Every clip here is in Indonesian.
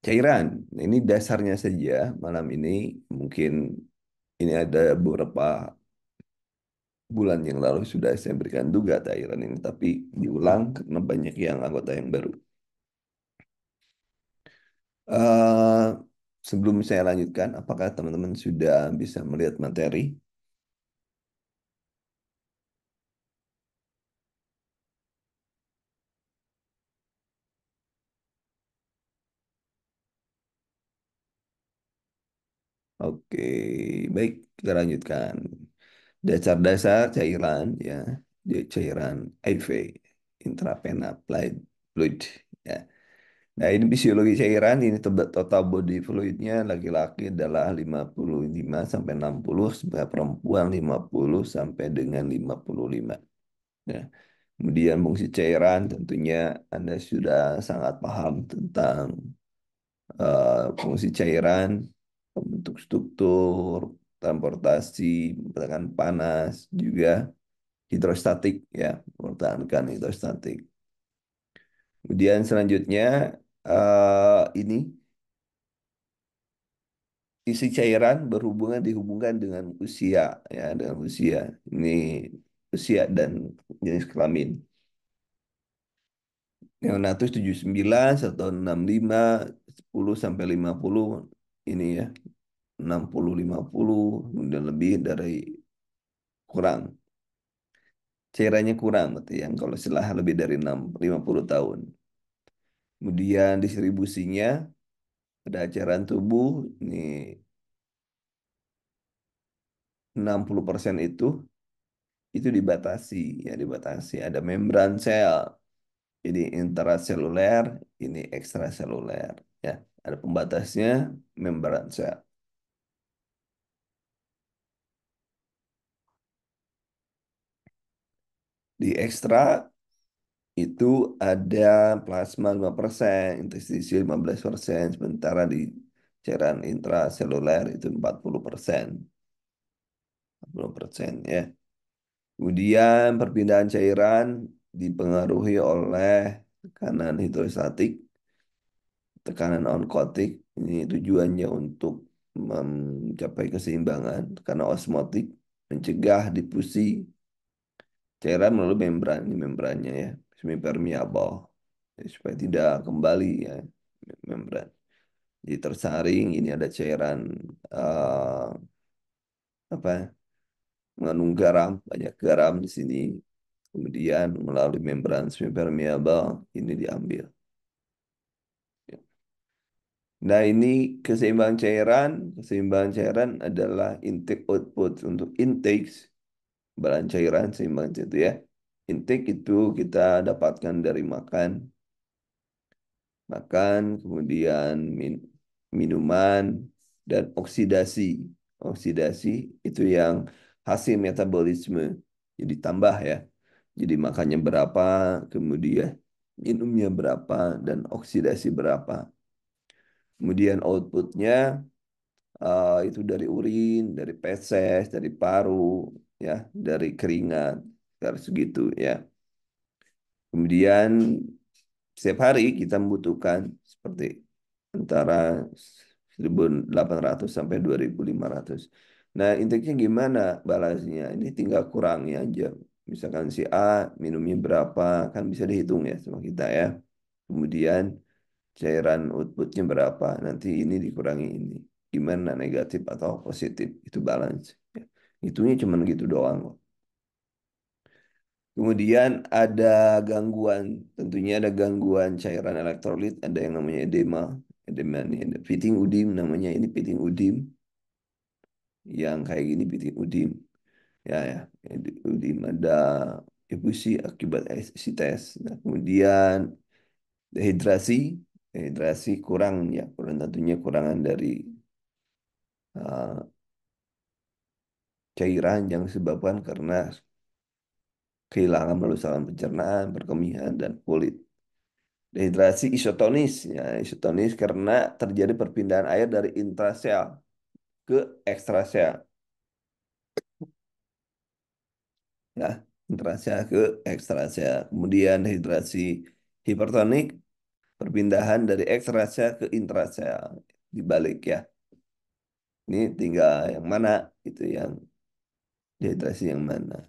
Cairan, ini dasarnya saja malam ini mungkin ini ada beberapa bulan yang lalu sudah saya berikan juga cairan ini, tapi diulang karena banyak yang anggota yang baru. eh Sebelum saya lanjutkan, apakah teman-teman sudah bisa melihat materi? Oke, baik, kita lanjutkan. Dasar-dasar cairan, ya, cairan IV, intravena fluid, ya. Nah, ini fisiologi cairan, ini total body fluidnya laki-laki adalah 55 sampai 60, sebagai perempuan 50 sampai dengan 55. Ya. Kemudian fungsi cairan tentunya Anda sudah sangat paham tentang fungsi cairan, bentuk struktur, transportasi, tekanan panas, juga hidrostatik, ya, mempertahankan hidrostatik. Kemudian selanjutnya ini isi cairan berhubungan dihubungkan dengan usia, ya, dengan usia. Ini usia dan jenis kelamin. Neonatus 79, 165, 10 sampai 50 ini ya, 60 50 dan lebih dari kurang. Cairannya kurang berarti yang kalau setelah lebih dari 50 tahun. Kemudian distribusinya pada cairan tubuh ini 60% itu dibatasi, ya, dibatasi ada membran sel. Ini intraseluler, ini ekstraseluler, ya. Ada pembatasnya, membran sel. Di ekstra itu ada plasma 5%, interstisi 15%, sementara di cairan intraseluler itu 40%. 40%, ya. Kemudian perpindahan cairan dipengaruhi oleh tekanan hidrostatik, tekanan onkotik. Ini tujuannya untuk mencapai keseimbangan. Tekanan osmotik mencegah difusi cairan melalui membran, ini membrannya, ya, semi permeable, ya, supaya tidak kembali, ya, membran. Jadi tersaring, ini ada cairan eh, apa mengandung garam, banyak garam di sini. Kemudian melalui membran semi permeable ini diambil. Nah, ini keseimbangan cairan. Keseimbangan cairan adalah intake output. Untuk intake, bahan cairan seimbang itu, ya. Intake itu kita dapatkan dari makan, kemudian minuman, dan oksidasi. Oksidasi itu yang hasil metabolisme. Jadi tambah, ya. Jadi makannya berapa, kemudian minumnya berapa, dan oksidasi berapa. Kemudian outputnya itu dari urin, dari feses, dari paru, ya, dari keringat, harus segitu, ya. Kemudian setiap hari kita membutuhkan seperti antara 1.800 sampai 2.500. Nah, intinya gimana balasnya? Ini tinggal kurangi aja. Misalkan si A minumnya berapa, kan bisa dihitung, ya, sama kita, ya. Kemudian cairan outputnya berapa, nanti ini dikurangi ini. Gimana negatif atau positif, itu balance. Ya. Itunya cuman gitu doang kok. Kemudian ada gangguan, tentunya ada gangguan cairan elektrolit, ada yang namanya edema. Edema ini ada pitting udim namanya, ini pitting udim. Yang kayak gini pitting udim. Ya, ya. Udim ada efusi akibat esites. Nah, kemudian dehidrasi, dehidrasi kurang, ya, kurang tentunya kurangan dari uh, cairan yang disebabkan karena kehilangan melalui saluran pencernaan, perkemihan, dan kulit. Dehidrasi isotonis, ya, isotonis karena terjadi perpindahan air dari intrasel ke ekstrasel, ya, intrasel ke ekstrasel. Kemudian dehidrasi hipertonik, perpindahan dari ekstrasel ke intrasel dibalik ya. Ini tinggal yang mana itu yang dehidrasi yang mana.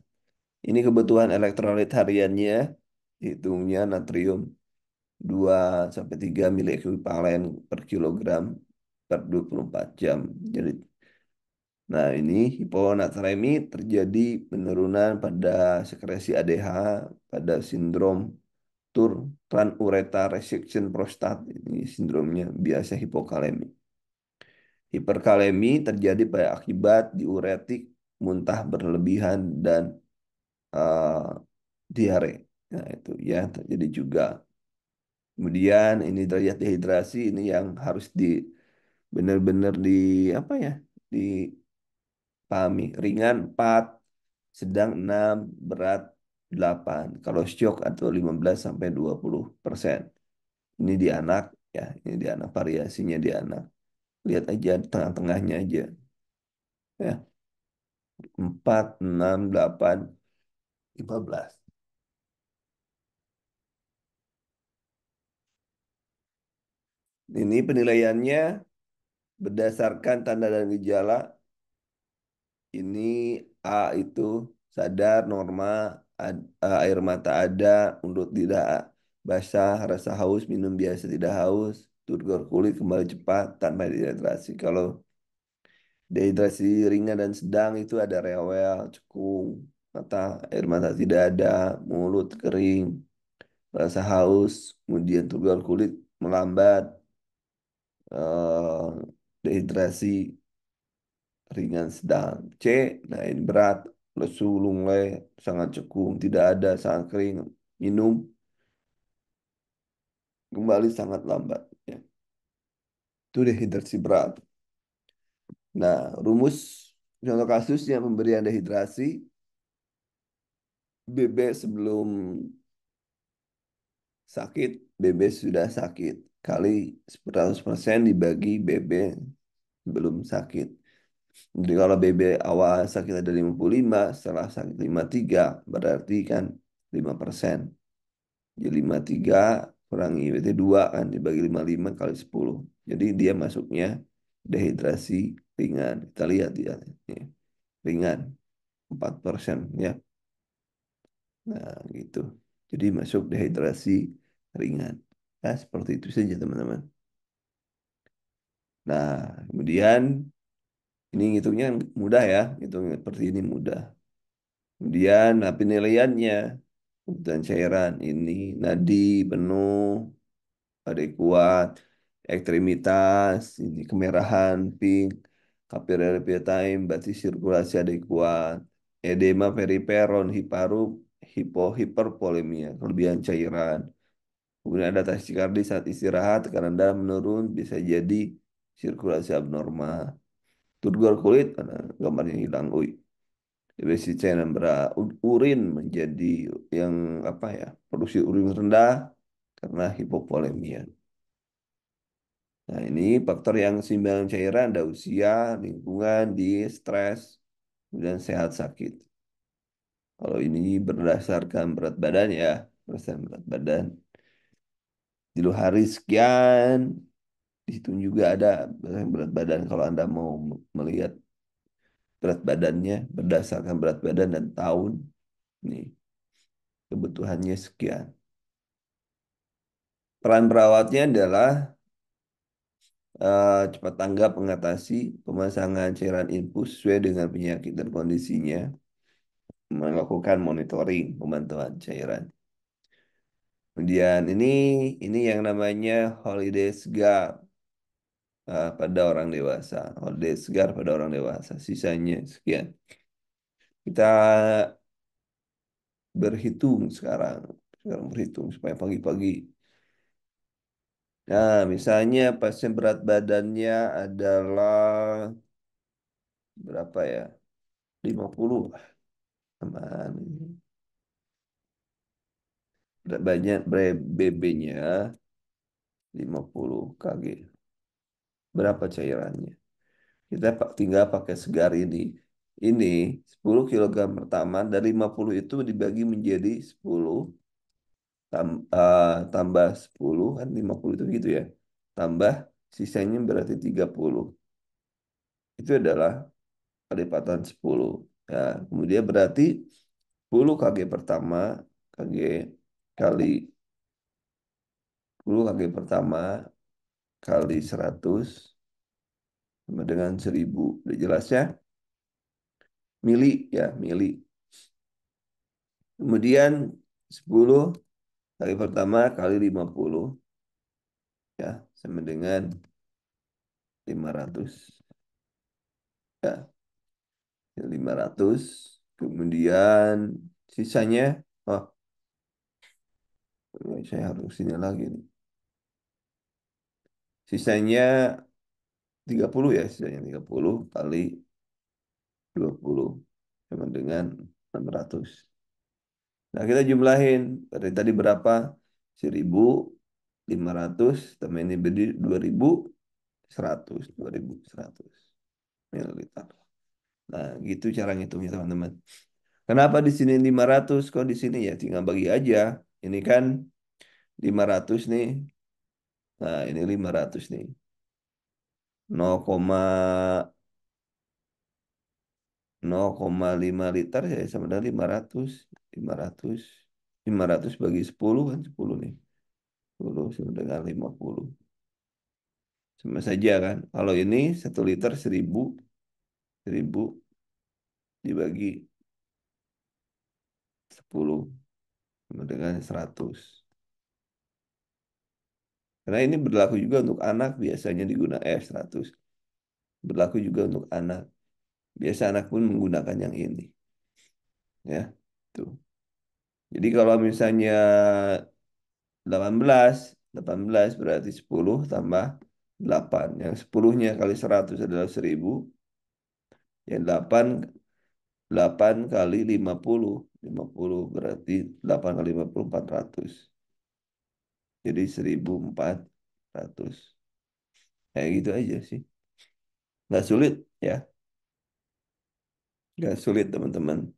Ini kebutuhan elektrolit hariannya, hitungnya natrium 2 sampai 3 mili ekuivalen per kilogram per 24 jam. Jadi, nah ini hiponatremi terjadi penurunan pada sekresi ADH pada sindrom TUR, transurethra restriction prostat. Ini sindromnya biasa hipokalemi. Hiperkalemi terjadi pada akibat diuretik, muntah berlebihan, dan eh, diare. Nah, itu ya terjadi juga. Kemudian ini derajat dehidrasi ini yang harus di benar-benar di apa ya? Dipahami. Ringan 4, sedang 6, berat 8. Kalau shock atau 15 sampai 20%. Ini di anak ya, ini di anak variasinya di anak. Lihat aja tengah-tengahnya aja ya. 4, 6, 8, 15. Ini penilaiannya berdasarkan tanda dan gejala. Ini A itu sadar, norma, air mata ada, mulut tidak basah, rasa haus, minum biasa tidak haus, turgor kulit kembali cepat tanpa dehidrasi. Kalau dehidrasi ringan dan sedang itu ada rewel, cekung, mata, air mata tidak ada, mulut kering, rasa haus, kemudian turgor kulit melambat, eh, dehidrasi ringan sedang. C, nah ini berat, lesu, lunglai, sangat cekung, tidak ada, sangat kering, minum, kembali sangat lambat. Ya. Itu dehidrasi berat. Nah, rumus contoh kasusnya pemberian dehidrasi, BB sebelum sakit, BB sudah sakit. Kali 100% dibagi BB belum sakit. Jadi kalau BB awal sakit ada 55, setelah sakit 53, berarti kan 5%. Jadi 53 kurangi berarti 2 kan dibagi 55 kali 10. Jadi dia masuknya dehidrasi ringan. Kita lihat dia. Nih, ringan 4% ya. Nah, gitu. Jadi masuk dehidrasi ringan. Nah, seperti itu saja teman-teman. Nah, kemudian ini ngitungnya mudah ya. Hitung seperti ini mudah. Kemudian nah, penilaiannya kebutuhan cairan ini nadi penuh, adekuat, ekstremitas, ini kemerahan, pink, capillary time, berarti sirkulasi adekuat, edema periperon, hiparup, hiperpolemia, kelebihan cairan. Kemudian ada taksikardi saat istirahat, tekanan darah menurun, bisa jadi sirkulasi abnormal. Turgor kulit, karena gambarnya hilang, defisit cairan berat, urin menjadi yang apa ya, produksi urin rendah karena hipovolemia. Nah, ini faktor yang simbalan cairan ada usia, lingkungan, diet, stres, kemudian sehat sakit. Kalau ini berdasarkan berat badan ya, berdasarkan berat badan. Di hari sekian, dihitung juga ada berdasarkan berat badan. Kalau Anda mau melihat berat badannya berdasarkan berat badan dan tahun, nih kebutuhannya sekian. Peran perawatnya adalah cepat tanggap mengatasi pemasangan cairan infus sesuai dengan penyakit dan kondisinya, melakukan monitoring pemantauan cairan. Kemudian ini yang namanya holiday segar pada orang dewasa. Holiday segar pada orang dewasa. Sisanya sekian. Kita berhitung sekarang. Sekarang berhitung supaya pagi-pagi. Nah, misalnya pasien berat badannya adalah berapa ya? 50. Aman. Berat badan BB-nya 50 kg. Berapa cairannya? Kita tinggal pakai segar ini. Ini 10 kilogram pertama dari 50 itu dibagi menjadi 10 tambah 10 kan 50 itu gitu ya. Tambah sisanya berarti 30. Itu adalah kelipatan 10. Ya, kemudian berarti 10 kali pertama kali kali 10 kali pertama kali 100 sama dengan 1000. Udah jelas ya? Mili ya, mili. Kemudian 10 kali pertama kali 50 ya sama dengan 500. Ya, 500. Kemudian sisanya, oh, saya harus sini lagi nih. Sisanya 30 ya, sisanya 30 kali 20 sama dengan 600. Nah, kita jumlahin. Dari tadi berapa? 1.500 tambah ini berdiri 2.100. 2.100 mililiter. Nah, gitu cara ngitungnya teman-teman. Kenapa di sini 500? Kok di sini ya tinggal bagi aja. Ini kan 500 nih. Nah, ini 500 nih. 0,5 liter ya sama dengan 500. 500. 500 bagi 10 kan 10 nih. 10 sama dengan 50. Sama saja kan. Kalau ini 1 liter 1.000. 1.000 dibagi 10 sama dengan 100. Karena ini berlaku juga untuk anak biasanya digunakan 100. Berlaku juga untuk anak. Biasa anak pun menggunakan yang ini. Ya, tuh. Jadi kalau misalnya 18, 18 berarti 10 tambah 8. Yang 10-nya kali 100 adalah 1.000. Yang 8 kali 50. 50 berarti 8 kali 50 400. Jadi 1.400. Kayak gitu aja sih. Nggak sulit ya. Nggak sulit teman-teman.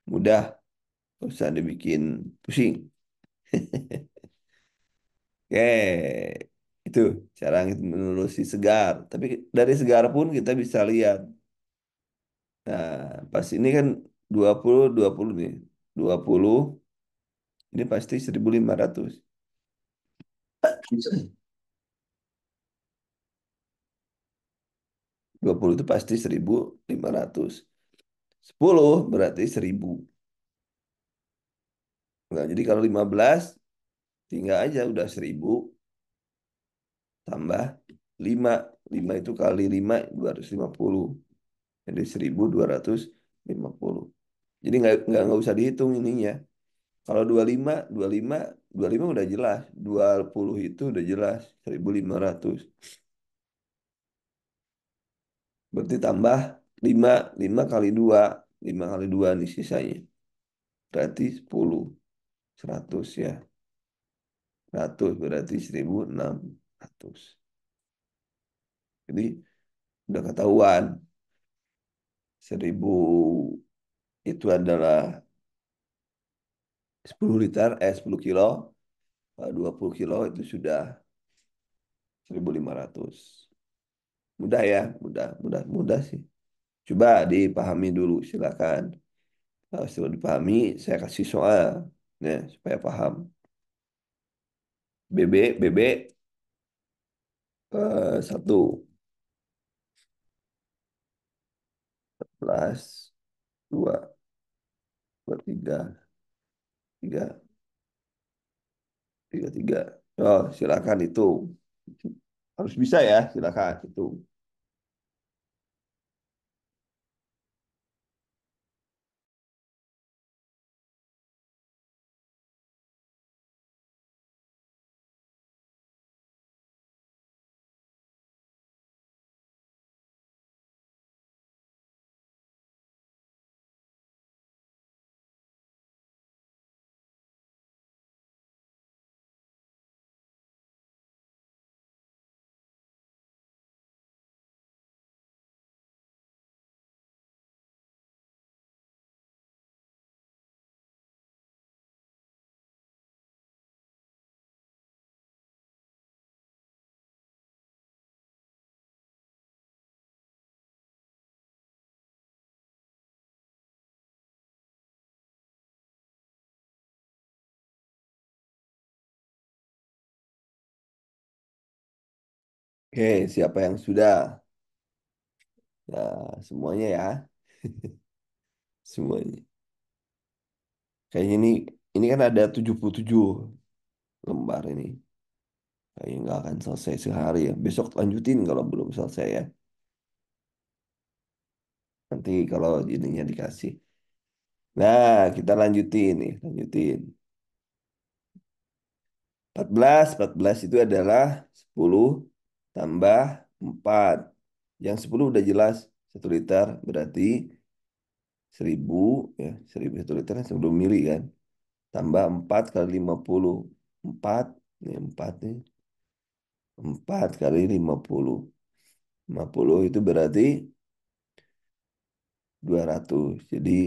Mudah. Nggak usah dibikin pusing. Oke. Itu cara menelusuri segar. Tapi dari segar pun kita bisa lihat. Nah, pas ini kan 20 nih. 20 ini pasti 1.500. 20 itu pasti 1.500. 10 berarti 1.000. Nah, jadi kalau 15 tinggal aja udah 1.000 tambah 5. 5 itu kali 5 250. Jadi 1.250. Jadi nggak usah dihitung ininya. Kalau 25 udah jelas. 20 itu udah jelas 1.500. Berarti tambah 5. 5 kali 2. 5 kali 2 nih sisanya. Berarti 10. 100 ya. 100 berarti 1.600. Jadi udah ketahuan. 1.000 itu adalah 10 liter, 10 kilo. 20 kilo itu sudah 1.500. Mudah ya, mudah, mudah, mudah sih. Coba dipahami dulu, silakan. Kalau sudah dipahami, saya kasih soal, ya, supaya paham. BB 1 plus 2 per 3 3 Oh, silakan itu. Harus bisa ya, silakan itu. Oke, siapa yang sudah? Ya, semuanya ya. Semuanya. Kayaknya ini kan ada 77 lembar ini. Kayaknya nggak akan selesai sehari ya. Besok lanjutin kalau belum selesai ya. Nanti kalau ininya dikasih. Nah, kita lanjutin nih, lanjutin. 14 itu adalah 10 tambah 4. Yang 10 udah jelas 1 liter berarti 1000 ya, 1000 1 liter kan 10 mili kan. Tambah 4 kali 50. 4 nih 4 nih. 4 kali 50. 50 itu berarti 200. Jadi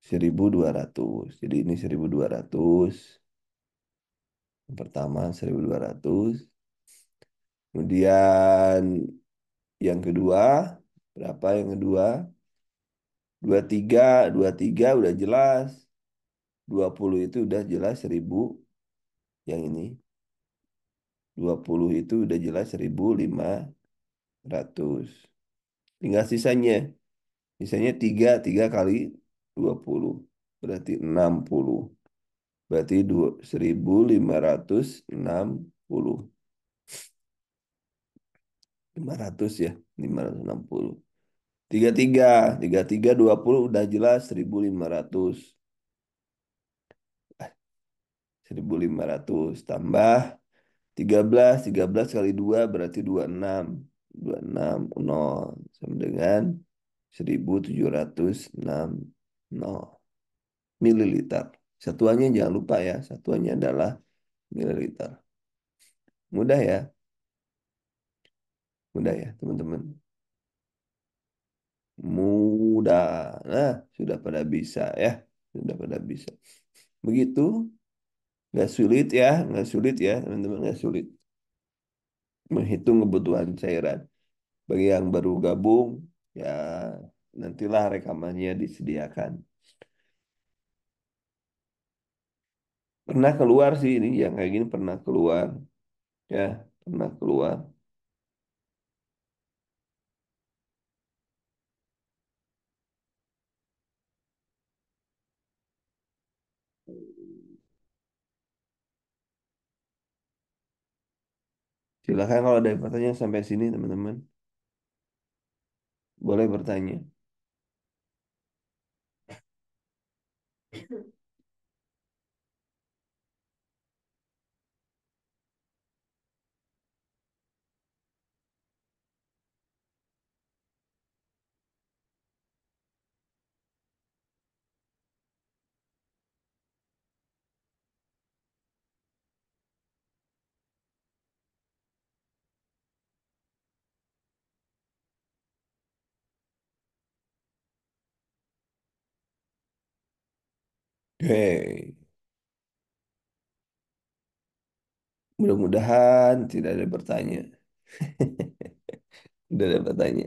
1200. Jadi ini 1200. Yang pertama 1200. Kemudian yang kedua, berapa yang kedua? 23, 23 udah jelas. 20 itu udah jelas 1000. Yang ini 20 itu udah jelas 1500. Tinggal sisanya. Sisanya 3 3 kali 20. Berarti 60. Berarti 1560. 500 ya. 560. 33, 33 20 udah jelas 1500. 1500 tambah 13 kali 2 berarti 26. 26 nol sama dengan 1760 mililiter. Satuannya jangan lupa ya, satuannya adalah mililiter. Mudah ya, mudah ya teman-teman. Mudah. Nah, sudah pada bisa ya, sudah pada bisa. Begitu, nggak sulit ya, nggak sulit ya teman-teman, nggak sulit menghitung kebutuhan cairan. Bagi yang baru gabung, ya nantilah rekamannya disediakan. Pernah keluar sih ini, yang kayak gini pernah keluar. Ya, pernah keluar. Silakan kalau ada pertanyaan sampai sini teman-teman. Boleh bertanya. Oke, mudah-mudahan tidak ada bertanya. Tidak ada bertanya.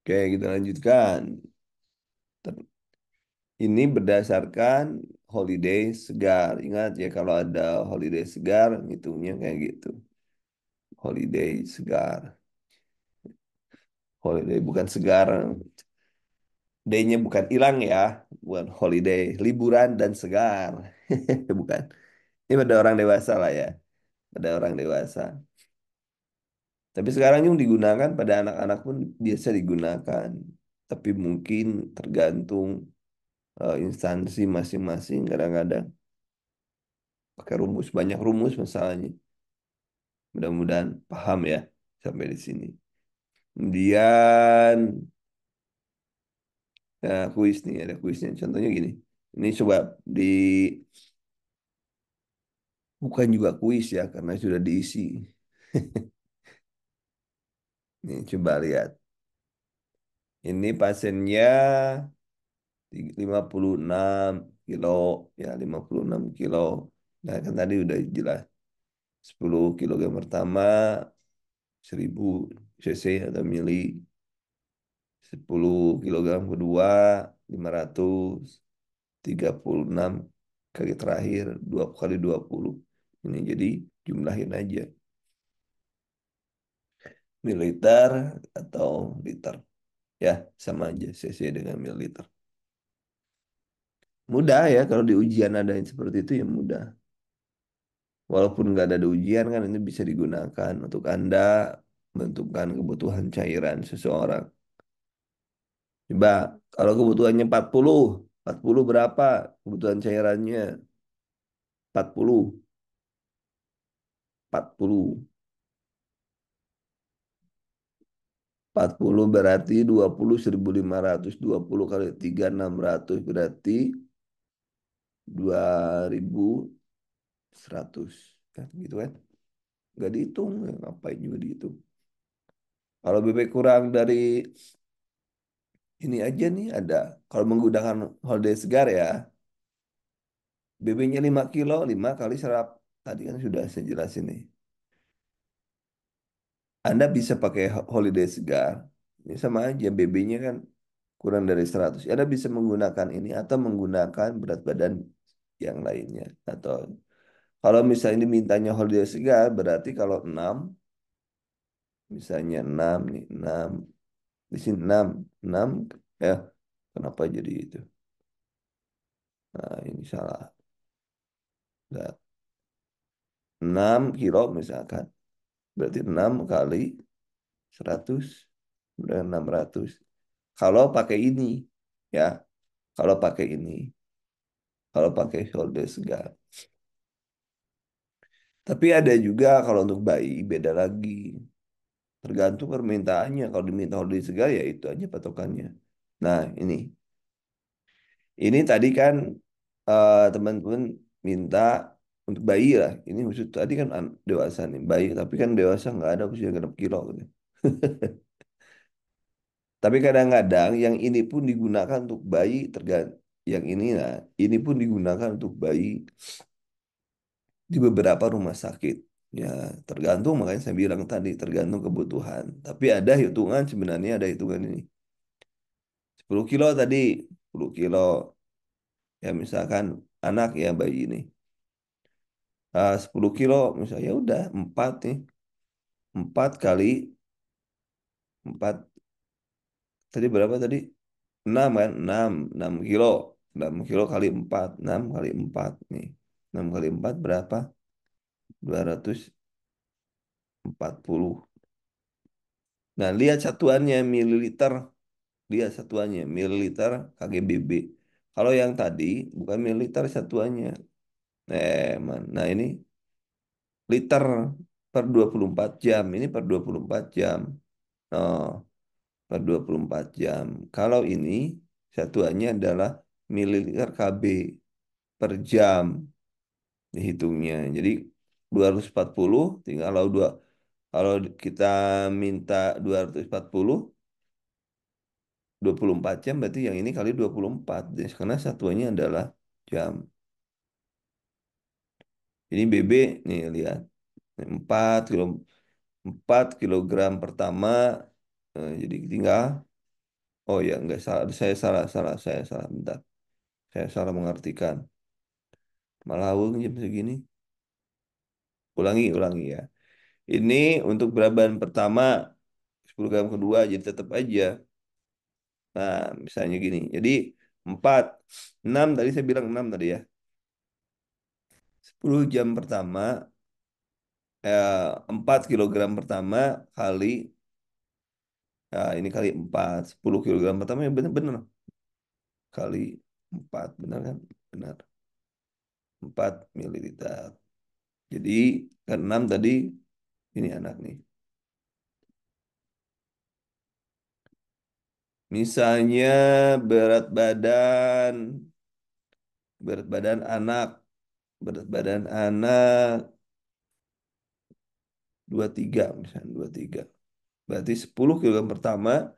Oke, kita lanjutkan. Ter- Ini berdasarkan holiday segar. Ingat ya kalau ada holiday segar, hitungnya kayak gitu. Holiday segar. Holiday bukan segar. Day-nya bukan hilang ya. Bukan holiday. Liburan dan segar. Bukan. Ini pada orang dewasa lah ya. Pada orang dewasa. Tapi sekarang yang digunakan pada anak-anak pun biasa digunakan. Tapi mungkin tergantung instansi masing-masing. Kadang-kadang pakai rumus. Banyak rumus masalahnya. Mudah-mudahan paham ya sampai di sini. Kemudian kuis nih, ada kuisnya. Contohnya gini. Ini coba di bukan juga kuis ya karena sudah diisi. Nih coba lihat. Ini pasiennya 56 kilo ya 56 kilo. Nah kan tadi udah jelas 10 kilogram pertama 1000 cc atau mili. 10 kilogram kedua 500. 36 kali terakhir 2 kali 20. Ini jadi jumlahin aja. Mililiter atau liter. Ya, sama aja cc dengan mililiter. Mudah ya kalau di ujian ada yang seperti itu ya mudah. Walaupun nggak ada ujian kan ini bisa digunakan untuk Anda menentukan kebutuhan cairan seseorang. Coba kalau kebutuhannya 40 berapa kebutuhan cairannya? 40, 40. 40 berarti 20 1.500. 20 kali 3 600 berarti 2.100. Kan gitu kan? Nggak dihitung, ya, ngapain juga dihitung. Kalau BB kurang dari ini aja nih ada. Kalau menggunakan holiday segar ya, BB-nya 5 kilo, 5 kali serap. Tadi kan sudah saya jelasin nih. Anda bisa pakai holiday segar. Ini sama aja, BB-nya kan kurang dari 100. Anda bisa menggunakan ini atau menggunakan berat badan yang lainnya. Atau kalau misalnya dimintanya holiday segar, berarti kalau 6, misalnya 6 nih, 6. Di sini 6, 6 ya. Kenapa jadi itu? Nah, ini salah. Nah, 6 kilo misalkan. Berarti 6 kali 100 udah 600. Kalau pakai ini ya, kalau pakai ini, kalau pakai solder segar. Tapi ada juga kalau untuk bayi beda lagi. Tergantung permintaannya. Kalau diminta solder segar ya itu aja patokannya. Nah, ini tadi kan teman-teman minta untuk bayi lah. Ini khusus tadi kan dewasa nih, bayi. Tapi kan dewasa nggak ada usia genap kilo gitu. Tapi kadang-kadang yang ini pun digunakan untuk bayi tergantung yang ini nah, ini pun digunakan untuk bayi di beberapa rumah sakit. Ya, tergantung makanya saya bilang tadi tergantung kebutuhan. Tapi ada hitungan sebenarnya ada hitungan ini. 10 kilo tadi, 10 kilo ya misalkan anak ya bayi ini. 10 kilo misalnya ya udah 4 nih. 4 kali 4 tadi berapa tadi? 6 kan? 6 kilo. 6 kilo kali 4 6 kali 4 nih. 6 kali 4 berapa? 240. Nah, lihat satuannya mililiter. Lihat satuannya mililiter KGBB. Kalau yang tadi bukan mililiter satuannya. Nah ini liter per 24 jam. Ini per 24 jam. Oh, per 24 jam. Kalau ini satuannya adalah mililiter KB per jam dihitungnya. Jadi 240 tinggal kalau kita minta 240 24 jam berarti yang ini kali 24 karena satuannya adalah jam. Ini BB nih lihat 4 kilo 4 kilogram pertama jadi tinggal oh ya enggak salah saya salah bentar. Saya salah mengartikan. Malah jam segini. Ulangi ya. Ini untuk berat badan pertama 10 gram kedua jadi tetap aja. Nah, misalnya gini. Jadi 4 6 tadi saya bilang 6 tadi ya. 10 jam pertama 4 kilogram pertama kali ini kali 4 10 kilogram pertama ya benar-benar kali 4 benar kan? Benar. 4 mililiter. Jadi kan 6 tadi ini anak nih. Misalnya berat badan berat badan anak berat badan anak 23 misalnya 23. Berarti 10 kilogram pertama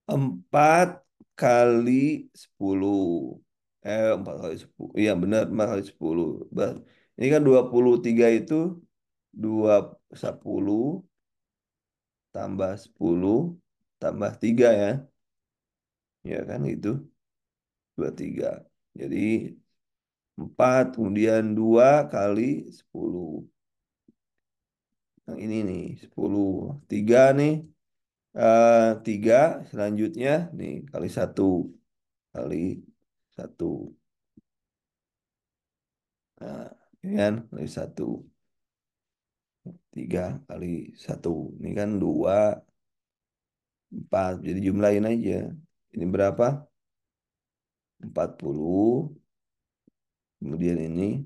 4 kali 10 4 kali 10 iya benar 4 kali 10 ini kan 23 itu 10 tambah 10 tambah 3 ya ya kan itu 23. Jadi 4, kemudian 2 kali 10. Yang ini nih, 10. 3 nih, 3 selanjutnya nih kali 1. Kali 1. Nah, ini kan kali 1. 3 kali 1. Ini kan 2, 4. Jadi jumlahin aja. Ini berapa? 40. Kemudian ini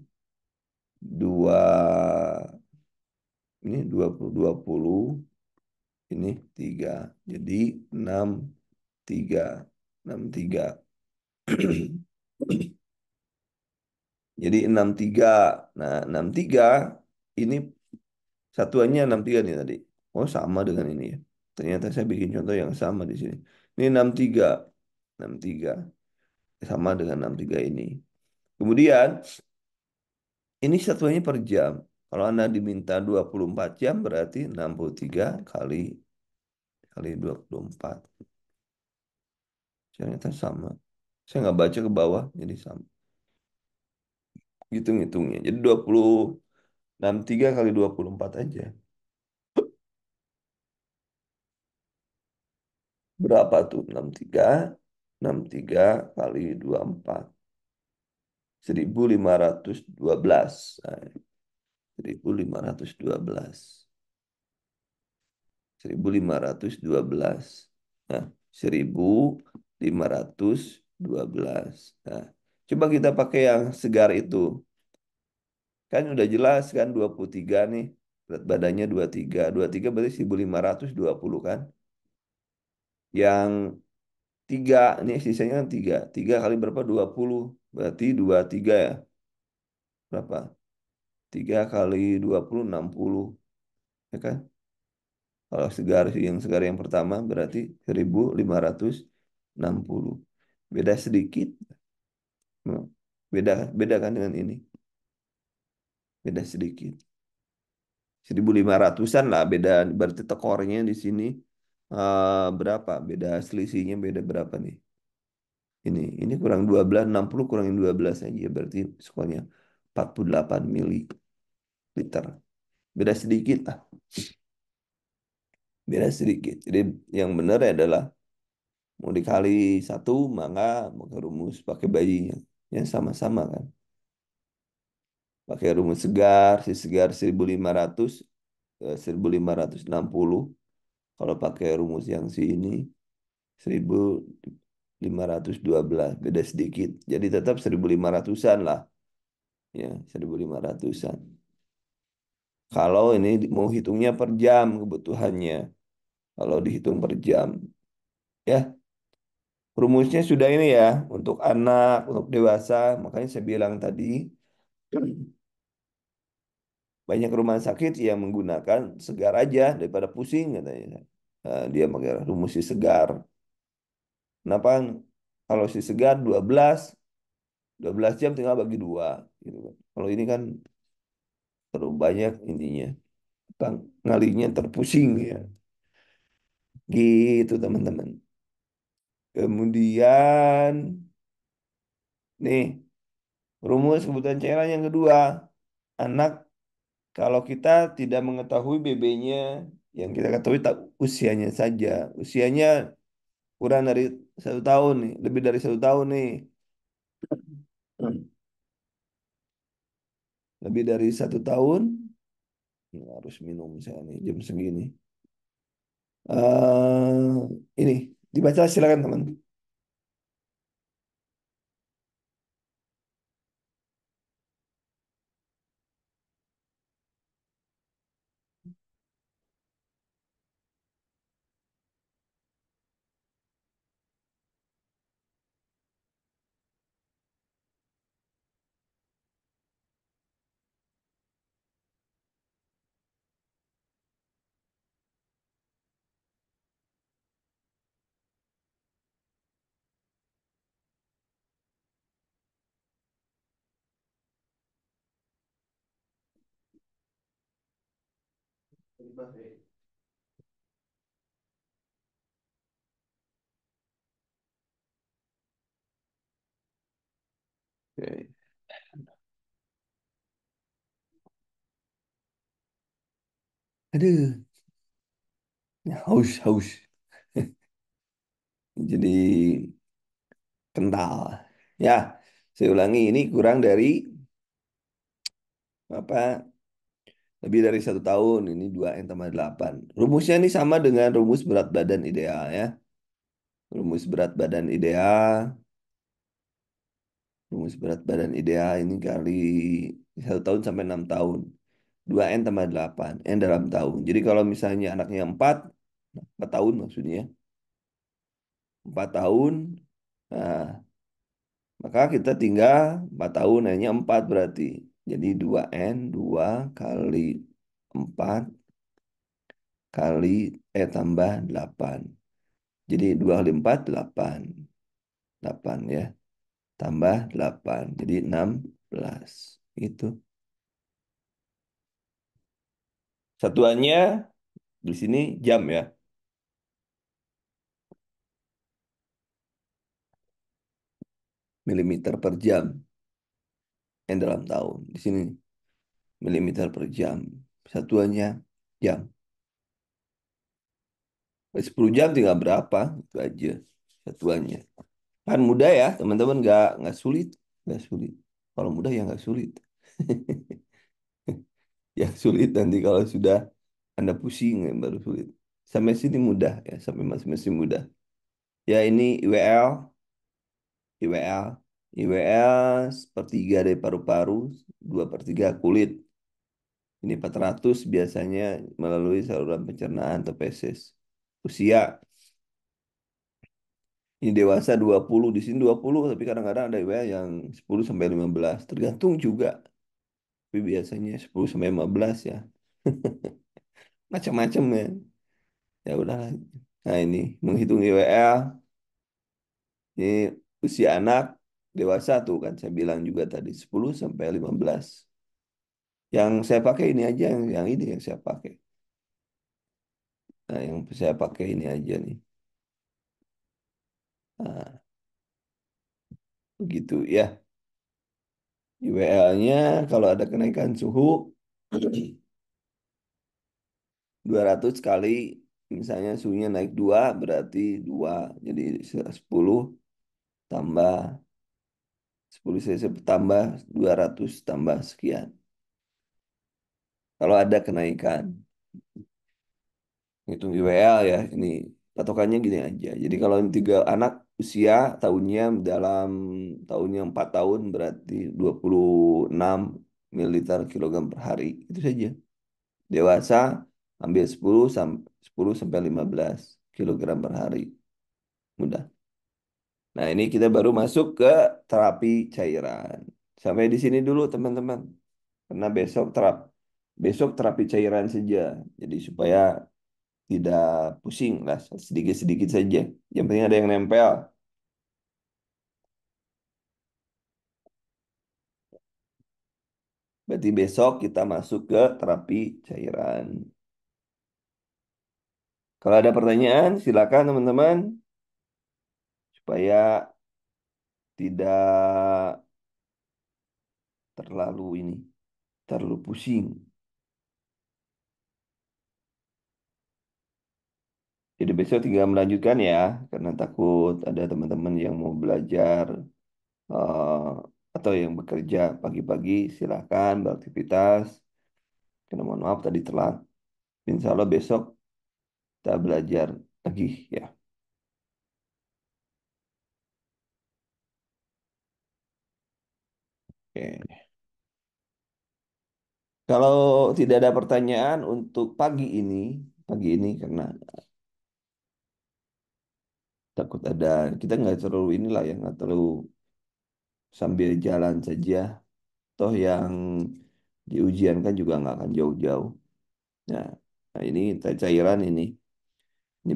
2, ini 20, 20. Ini 3. Jadi 6, 3. 6, 3. Jadi 63. Nah, 63 ini satuannya 63 nih tadi. Oh, sama dengan ini ya. Ternyata saya bikin contoh yang sama di sini. Ini 63. 63 sama dengan 63 ini. Kemudian ini satuannya per jam. Kalau Anda diminta 24 jam berarti 63 kali 24. Ternyata sama. Saya nggak baca ke bawah, jadi sama. Hitung-hitungnya. Jadi 63 kali 24 aja. Berapa tuh? 63 kali 24. 1512. Nah, 1512. 1512. Nah, 1512. Nah, coba kita pakai yang segar itu. Kan udah jelas kan 23 nih. Berat badannya 23. 23 berarti 1520 kan. Yang 3 ini sisanya kan 3. 3 kali berapa? 20. Berarti 23 ya. Berapa? 3 kali 20, 60. Ya kan? Kalau yang segar yang pertama berarti 1560. Beda sedikit. Hmm. Beda kan dengan ini. Beda sedikit. 1500-an lah beda. Berarti tekornya di sini berapa? Beda selisihnya beda berapa nih? Ini kurang 12, 60 kurangin 12 aja. Berarti skornya 48 mililiter. Beda sedikit lah. Beda sedikit. Jadi yang benar adalah mau dikali 1 maka pakai rumus pakai bayinya. Yang sama-sama kan. Pakai rumus segar, si segar 1500, 1560. Kalau pakai rumus yang sini 1512, beda sedikit. Jadi tetap 1500-an lah. Ya, 1500-an. Kalau ini mau hitungnya per jam kebutuhannya. Kalau dihitung per jam. Ya, rumusnya sudah ini ya. Untuk anak, untuk dewasa. Makanya saya bilang tadi. Banyak rumah sakit yang menggunakan segar aja daripada pusing katanya. Dia pakai rumus si segar. Kenapa? Kalau si segar 12 jam tinggal bagi dua. Gitu kan. Kalau ini kan terlalu banyak intinya. Ngalinya terpusing ya. Gitu teman-teman. Kemudian nih rumus kebutuhan cairan yang kedua. Anak kalau kita tidak mengetahui BB-nya yang kita ketahui tak usianya saja. Usianya kurang dari 1 tahun nih, lebih dari 1 tahun nih. Lebih dari 1 tahun, harus minum misalnya nih, jam segini. Ini dibaca silakan teman. Oke. Aduh, haus, haus. Jadi kental. Ya, saya ulangi ini kurang dari apa? Lebih dari 1 tahun. Ini 2N tambah 8. Rumusnya ini sama dengan rumus berat badan ideal ya. Rumus berat badan ideal. Rumus berat badan ideal ini kali 1 tahun sampai 6 tahun. 2N tambah 8. N dalam tahun. Jadi kalau misalnya anaknya 4 tahun maksudnya. 4 tahun. Nah, maka kita tinggal 4 tahun, hanya 4 berarti. Jadi 2N, 2 kali 4 kali tambah 8. Jadi 2 kali 4, 8. 8 ya. Tambah 8. Jadi 16. Itu. Satuannya di sini jam ya. Milimeter per jam. Yang dalam tahun. Di sini milimeter per jam. Satuannya jam. 10 jam tinggal berapa? Itu aja satuannya. Kan mudah ya, teman-teman nggak sulit, nggak sulit. Kalau mudah ya nggak sulit. Yang sulit nanti kalau sudah Anda pusing ya baru sulit. Sampai sini mudah ya, sampai masing-masing mudah. Ya ini IWL, IWL, IWL sepertiga dari paru-paru, 2/3 kulit. Ini 400 biasanya melalui saluran pencernaan atau feses. Usia, ini dewasa 20, di sini 20, tapi kadang-kadang ada IWL yang 10 sampai 15, tergantung juga. Tapi biasanya 10 sampai 15 ya. Macam-macam ya. Ya udah. Nah, ini menghitung IWL, ini usia anak dewasa tuh kan saya bilang juga tadi 10 sampai 15. Yang saya pakai ini aja, yang ini yang saya pakai. Nah, yang saya pakai ini aja nih. Nah, begitu ya. IWL-nya kalau ada kenaikan suhu 200 kali, misalnya suhunya naik 2 berarti 2. Jadi 10 tambah 10 cc tambah 200 tambah sekian. Kalau ada kenaikan, hitung IWL ya, ini patokannya gini aja. Jadi kalau ini 3 anak usia tahunnya dalam tahunnya 4 tahun berarti 26 mililiter kilogram per hari. Itu saja. Dewasa ambil 10 sampai 15 kilogram per hari. Mudah. Nah, ini kita baru masuk ke terapi cairan. Sampai di sini dulu teman-teman. Karena besok terapi cairan saja. Jadi supaya tidak pusing lah, sedikit-sedikit saja. Yang penting ada yang nempel. Berarti besok kita masuk ke terapi cairan. Kalau ada pertanyaan, silakan teman-teman. Supaya tidak terlalu terlalu pusing. Jadi besok tinggal melanjutkan ya, karena takut ada teman-teman yang mau belajar eh, atau yang bekerja pagi-pagi, silakan beraktivitas. Karena mohon maaf tadi telat. Insya Allah besok kita belajar lagi ya. Oke. Kalau tidak ada pertanyaan untuk pagi ini karena takut ada, kita nggak terlalu inilah yang nggak terlalu sambil jalan saja. Toh yang diujiankan juga nggak akan jauh-jauh. Nah, nah ini cairan ini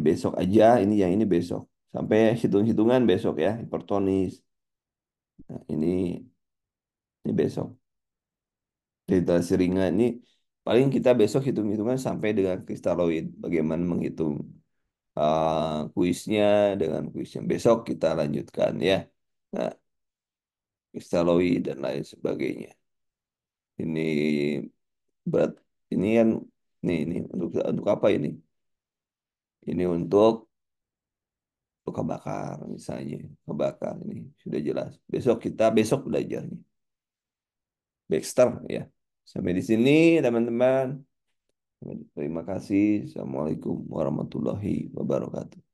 besok aja, ini yang ini besok. Sampai hitung-hitungan besok ya, hipertonis. Nah, ini besok. Filtrasi ringan ini paling kita besok hitung-hitungan sampai dengan kristaloid. Bagaimana menghitung kuisnya dengan kuis yang besok kita lanjutkan ya. Nah, Kristaloid dan lain sebagainya. Ini berat, ini kan, ini untuk apa ini? Ini untuk luka bakar misalnya, luka bakar ini sudah jelas. Besok belajarnya. Baxter ya. Sampai di sini teman-teman. Terima kasih. Assalamualaikum warahmatullahi wabarakatuh.